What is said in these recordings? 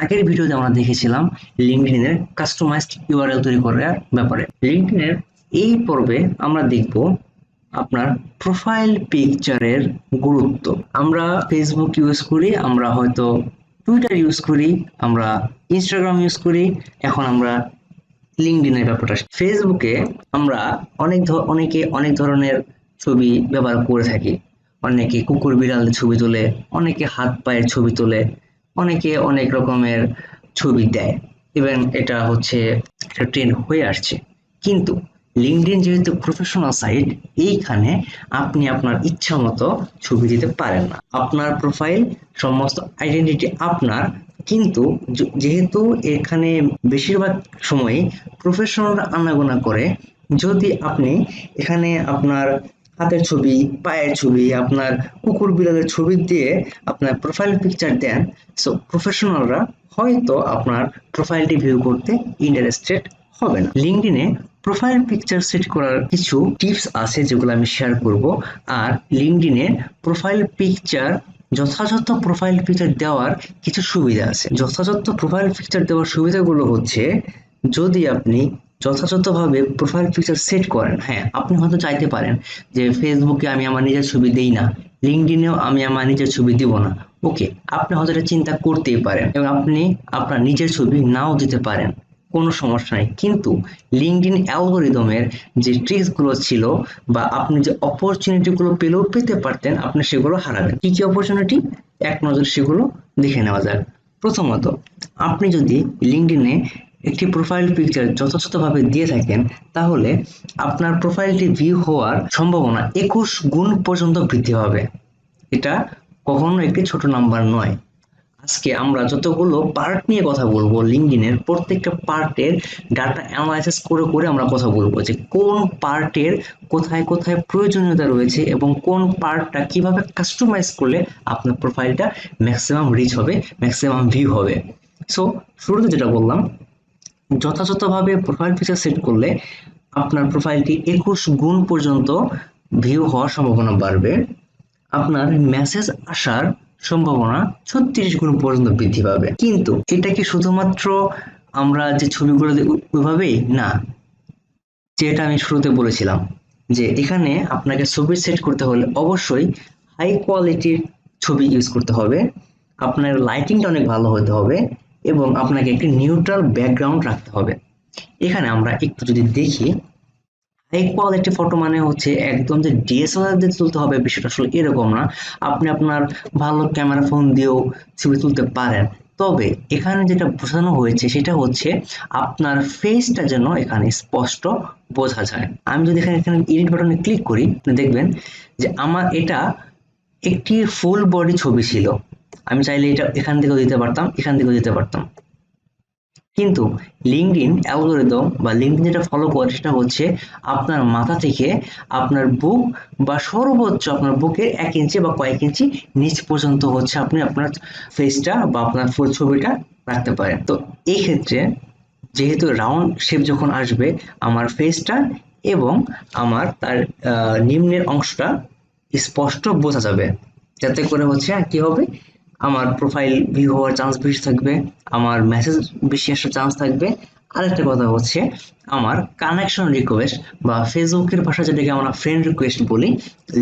আগের ভিডিওতে আমরা দেখেছিলাম লিঙ্কডইনের কাস্টমাইজড ইউআরএল তৈরি করার ব্যাপারে। লিঙ্কডইনের এই পর্বে আমরা দেখব আপনার প্রোফাইল পিকচারের গুরুত্ব। আমরা ফেসবুক ইউজ করি, আমরা হয়তো টুইটার ইউজ করি, আমরা ইনস্টাগ্রাম ইউজ করি, এখন আমরা লিঙ্কডইনের ব্যাপারটা। ফেসবুকে আমরা অনেকে অনেক ধরনের ছবি ব্যবহার করে থাকি। অনেকে কুকুর বিড়ালের ছবি তোলে, অনেকে হাত পায়ের ছবি তোলে, অনেকে অনেক রকমের ছবি দেয়। ইভেন এটা হচ্ছে একটা ট্রেন্ড হয়ে আসছে। কিন্তু লিঙ্কডইন যেহেতু প্রফেশনাল সাইট, এইখানে আপনি আপনার ইচ্ছা মতো ছবি দিতে পারেন না। আপনার প্রোফাইল, সমস্ত আইডেন্টিটি আপনার, কিন্তু যেহেতু এখানে বেশিরভাগ সময় প্রফেশনালরা আনাগোনা করে, যদি আপনি এখানে আপনার হাতের ছবি, পায়ের ছবি, আপনার কুকুর বিড়ালের ছবি দিয়ে আপনার প্রোফাইল পিকচার দেন, সো প্রফেশনালরা হয়তো আপনার প্রোফাইলটি ভিউ করতে ইন্টারেস্টেড হবে না। লিঙ্কডইনে প্রোফাইল পিকচার সেট করার কিছু টিপস আছে যেগুলো আমি শেয়ার করব। আর লিঙ্কডইনে প্রোফাইল পিকচার, যথাযথ প্রোফাইল পিকচার দেওয়ার কিছু সুবিধা আছে। যথাযথ প্রোফাইল পিকচার দেওয়ার সুবিধাগুলো হচ্ছে, যদি আপনি যথাযথভাবে প্রোফাইল পিকচার সেট করেন, হ্যাঁ, আপনি হয়তো চাইতে পারেন যে ফেসবুকে আমি আমার নিজের ছবি দেই না, লিঙ্কডইনেও আমি আমার নিজের ছবি দিব না। ওকে, আপনি হয়তো এটা চিন্তা করতেই পারেন এবং আপনি আপনার নিজের ছবি নাও দিতে পারেন, কোনো সমস্যা নেই। কিন্তু লিঙ্কডইন অ্যালগরিদমের যে ট্রিক্স গুলো ছিল বা আপনি যে অপরচুনিটি গুলো পেতে পারতেন, আপনি সেগুলো হারাবেন। কি কি অপরচুনিটি, এক নজর সেগুলো দেখে নেওয়া যাক। প্রথমত, আপনি যদি লিঙ্কডইনে একটি প্রোফাইল পিকচার যথাযথভাবে দিয়ে থাকেন, তাহলে আপনার প্রোফাইলটি ভিউ হওয়ার সম্ভাবনা 21 গুণ পর্যন্ত বৃদ্ধি হবে। এটা কখনো একটি ছোট নাম্বার নয়। আজকে আমরা যতগুলো পার্ট নিয়ে কথা বলবো, লিঙ্কডইনের প্রত্যেকটা পার্টের ডাটা অ্যানালাইসিস করে করে আমরা কথা বলবো যে কোন পার্টের কোথায় কোথায় প্রয়োজনীয়তা রয়েছে এবং কোন পার্টটা কিভাবে কাস্টমাইজ করলে আপনার প্রোফাইলটা ম্যাক্সিমাম রিচ হবে, ম্যাক্সিমাম ভিউ হবে। সো শুরুতে যেটা বললাম, যথাযথভাবে প্রোফাইল পিকচার সেট করলে আপনার প্রোফাইলটি 21 গুণ পর্যন্ত ভিউ হওয়ার সম্ভাবনা বাড়বে। আপনার মেসেজ আসার সম্ভাবনা 36 গুণ পর্যন্ত বৃদ্ধি পাবে। কিন্তু এটা কি শুধুমাত্র আমরা যে ছবিগুলো ওইভাবেই না, যেটা আমি শুরুতে বলেছিলাম যে এখানে আপনাকে ছবি সেট করতে হলে অবশ্যই হাই কোয়ালিটির ছবি ইউজ করতে হবে, আপনার লাইটিংটা অনেক ভালো হতে হবে এবং আপনাকে একটি নিউট্রাল ব্যাকগ্রাউন্ড রাখতে হবে। এখানে আমরা একটু যদি দেখি, হাই কোয়ালিটি ফটো মানে হচ্ছে একদম যে ডিএসএলআর দিয়ে তুলতে হবে বিষয়টা আসলে এরকম না। আপনি আপনার ভালো ক্যামেরা ফোন দিয়েও ছবি তুলতে পারেন, তবে এখানে যেটা বোঝানো হয়েছে সেটা হচ্ছে আপনার ফেসটা যেন এখানে স্পষ্ট বোঝা যায়। আমি যদি এখানে এডিট বাটনে ক্লিক করি, দেখবেন যে আমার এটা একটি ফুল বডি ছবি ছিল। আমি চাইলে এটা এখান থেকেও দিতে পারতাম, এখান থেকেও দিতে পারতাম, কিন্তু লিঙ্কডইন অ্যালগরিদম বা লিঙ্কডইন যেটা ফলো করে সেটা হচ্ছে আপনার মাথা থেকে আপনার বুক বা সর্বোচ্চ আপনার বুকের 1 ইঞ্চি বা কয়েক ইঞ্চি নিচ পর্যন্ত হচ্ছে আপনি আপনার ফেসটা বা আপনার ফুল ছবিটা রাখতে পারেন। তো এই ক্ষেত্রে যেহেতু রাউন্ড শেপ যখন আসবে, আমার ফেসটা এবং আমার তার নিম্নের অংশটা স্পষ্ট বোঝা যাবে, যাতে করে হচ্ছে কি হবে, আমার প্রোফাইল ভিউ হওয়ার চান্স বেশি থাকবে, আমার মেসেজ বেশি আসার চান্স থাকবে। আরেকটা কথা হচ্ছে, আমার কানেকশন রিকোয়েস্ট বা ফেসবুকের ভাষা যেটাকে আমরা ফ্রেন্ড রিকোয়েস্ট বলি,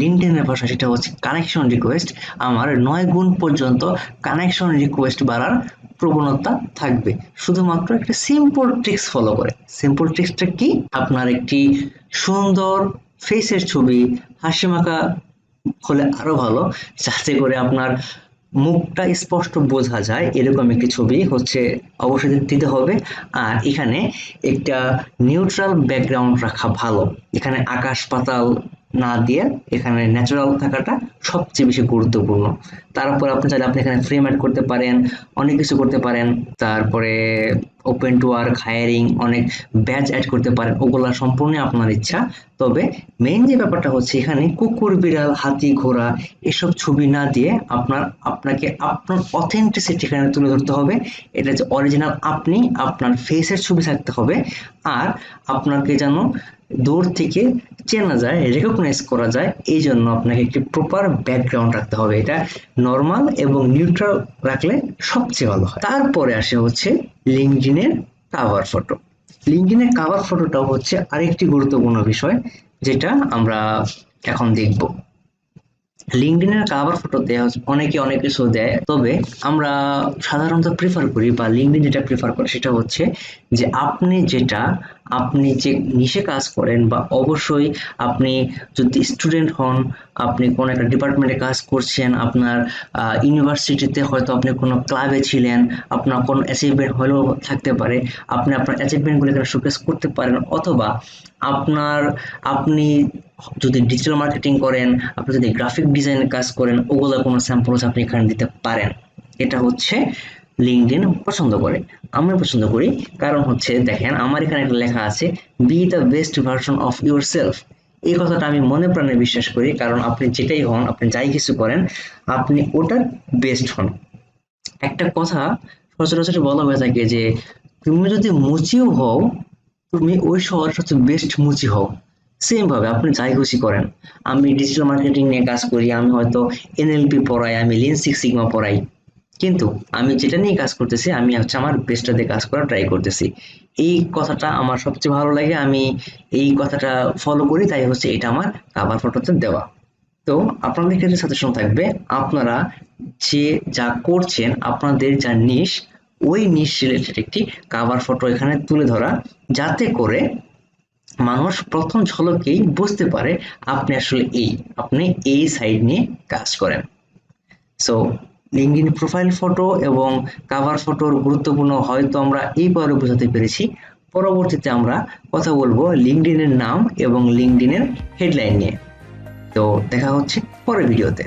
লিঙ্কডইনের ভাষা সেটা হচ্ছে কানেকশন রিকোয়েস্ট, আমার 9 গুণ পর্যন্ত কানেকশন রিকোয়েস্ট বাড়ার প্রবণতা থাকবে, শুধুমাত্র একটা সিম্পল ট্রিক্স ফলো করে। সিম্পল ট্রিক্সটা কি, আপনার একটি সুন্দর ফেসের ছবি, হাসিমাখা হলে আরো ভালো, যাতে করে আপনার মুখটা স্পষ্ট বোঝা যায়, এরকম একটি ছবি হচ্ছে অবশ্যই দিতে হবে। আর এখানে একটা নিউট্রাল ব্যাকগ্রাউন্ড রাখা ভালো, এখানে আকাশ পাতাল না দিয়ে এখানে ন্যাচারাল থাকাটা সবচেয়ে বেশি গুরুত্বপূর্ণ। তারপর আপনি চাইলে আপনি এখানে ফ্রেম অ্যাড করতে পারেন, অনেক কিছু করতে পারেন। তারপরে ওপেন টু ওয়ার্ক, হায়ারিং, অনেক ব্যাচ অ্যাড করতে পারেন, ওগুলা সম্পূর্ণ আপনার ইচ্ছা। তবে মেইন যে ব্যাপারটা হচ্ছে, এখানে কুকুর বিড়াল হাতি ঘোড়া এসব ছবি না দিয়ে আপনাকে আপনার অথেন্টিসিটি এখানে তুলে ধরতে হবে। এটা যে অরিজিনাল আপনি, আপনার ফেসের ছবি থাকতে হবে। আর আপনাকে যেন দূর থেকে চেনা যায়, রেকগনাইজ করা যায়। এই জন্য আপনাকে একটি প্রপার ব্যাকগ্রাউন্ড রাখতে হবে, এটা নর্মাল এবং নিউট্রাল রাখলে সবচেয়ে ভালো হয়। তারপরে আসে হচ্ছে লিঙ্কডইনের কাভার ফটো। লিঙ্কডইনের কাভার ফটোটাও হচ্ছে আরেকটি গুরুত্বপূর্ণ বিষয়, যেটা আমরা এখন দেখব। লিঙ্কডইনের কাভার ফটোতে অনেকে অনেক কিছু দেয়, তবে আমরা সাধারণত প্রিফার করি বা লিঙ্কডইন যেটা প্রিফার করে সেটা হচ্ছে যে আপনি যে নিশে কাজ করেন, বা অবশ্যই আপনি যদি স্টুডেন্ট হন, আপনি কোনো একটা ডিপার্টমেন্টে কাজ করছেন, আপনার ইউনিভার্সিটিতে হয়তো আপনি কোনো ক্লাবে ছিলেন, আপনার কোনো অ্যাচিভমেন্ট হলেও থাকতে পারে, আপনি আপনার অ্যাচিভমেন্টগুলো এখানে শোকেস করতে পারেন। অথবা আপনি যদি ডিজিটাল মার্কেটিং করেন, আপনি যদি গ্রাফিক ডিজাইনের কাজ করেন, ওগুলো কোনো স্যাম্পলস আপনি এখানে দিতে পারেন। এটা হচ্ছে লিঙ্কডইন পছন্দ করে, আমরা পছন্দ করি। কারণ হচ্ছে দেখেন, আমার এখানে একটা লেখা আছে, B the best version of your self. এই কথাটা আমি মনে প্রাণে বিশ্বাস করি, কারণ আপনি যেটাই হন, আপনি যাই কিছু করেন, আপনি ওটার বেস্ট হন। একটা কথা সচরাচর বলা হয়ে থাকে যে তুমি যদি মুচিও হও, তুমি ওই শহরের সবচেয়ে বেস্ট মুচি হও। সেম ভাবে আপনি যাই খুশি করেন, আমি ডিজিটাল মার্কেটিং নিয়ে কাজ করি, আমি হয়তো এনএলপি পড়াই, আমি লিন সিক্স সিগমা পড়াই, কিন্তু আমি যেটা নিয়ে কাজ করতেছি আমি হচ্ছে আমার বেস্টটা দিয়ে কাজ করার ট্রাই করতেছি। এই কথাটা আমার সবচেয়ে ভালো লাগে, আমি এই কথাটা ফলো করি, তাই হচ্ছে এটা আমার কাভার ফটোতে দেওয়া। তো আপনাদের ক্ষেত্রে সাজেশন থাকবে, আপনারা যে যা করছেন, আপনাদের যা নিশ, ওই নিশ রিলেটেড একটি কাভার ফটো এখানে তুলে ধরা, যাতে করে মানুষ প্রথম ঝলকেই বুঝতে পারে আপনি এই সাইড নিয়ে কাজ করেন। সো লিঙ্কডইন প্রোফাইল ফটো এবং কাভার ফটোর গুরুত্বপূর্ণ হয়তো আমরা এই পরে বোঝাতে পেরেছি। পরবর্তীতে আমরা কথা বলবো লিঙ্কডইনের নাম এবং লিঙ্কডইনের হেডলাইন নিয়ে। তো দেখা হচ্ছে পরের ভিডিওতে।